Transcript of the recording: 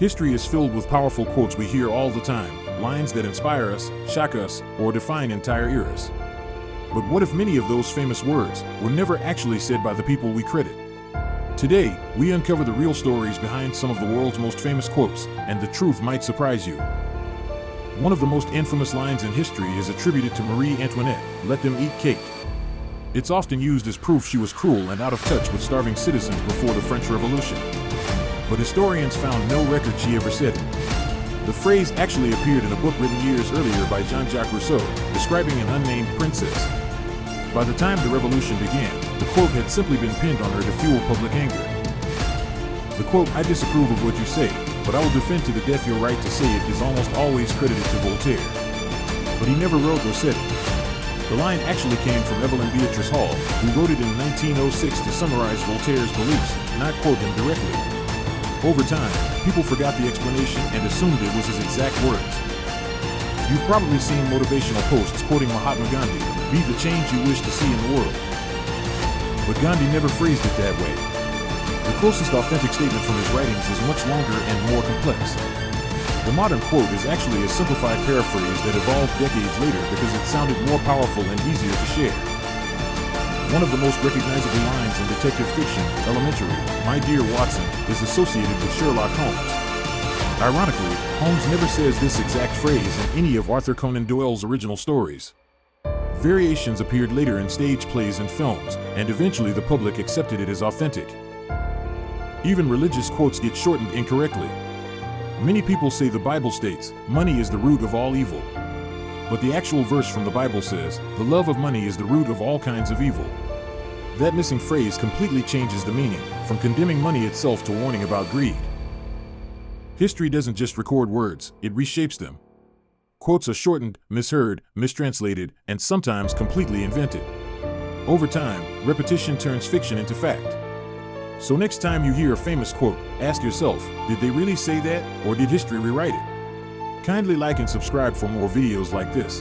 History is filled with powerful quotes we hear all the time, lines that inspire us, shock us, or define entire eras. But what if many of those famous words were never actually said by the people we credit? Today, we uncover the real stories behind some of the world's most famous quotes, and the truth might surprise you. One of the most infamous lines in history is attributed to Marie Antoinette, "Let them eat cake." It's often used as proof she was cruel and out of touch with starving citizens before the French Revolution. But historians found no record she ever said it. The phrase actually appeared in a book written years earlier by Jean-Jacques Rousseau, describing an unnamed princess. By the time the revolution began, the quote had simply been pinned on her to fuel public anger. The quote, "I disapprove of what you say, but I will defend to the death your right to say it," is almost always credited to Voltaire. But he never wrote or said it. The line actually came from Evelyn Beatrice Hall, who wrote it in 1906 to summarize Voltaire's beliefs, not quote him directly. Over time, people forgot the explanation and assumed it was his exact words. You've probably seen motivational posts quoting Mahatma Gandhi, "Be the change you wish to see in the world." But Gandhi never phrased it that way. The closest authentic statement from his writings is much longer and more complex. The modern quote is actually a simplified paraphrase that evolved decades later because it sounded more powerful and easier to share. One of the most recognizable lines in detective fiction, Elementary, "My dear Watson," is associated with Sherlock Holmes. Ironically, Holmes never says this exact phrase in any of Arthur Conan Doyle's original stories. Variations appeared later in stage plays and films, and eventually the public accepted it as authentic. Even religious quotes get shortened incorrectly. Many people say the Bible states, "Money is the root of all evil." But the actual verse from the Bible says, "The love of money is the root of all kinds of evil." That missing phrase completely changes the meaning, from condemning money itself to warning about greed. History doesn't just record words, it reshapes them. Quotes are shortened, misheard, mistranslated, and sometimes completely invented. Over time, repetition turns fiction into fact. So next time you hear a famous quote, ask yourself, did they really say that, or did history rewrite it? Kindly like and subscribe for more videos like this.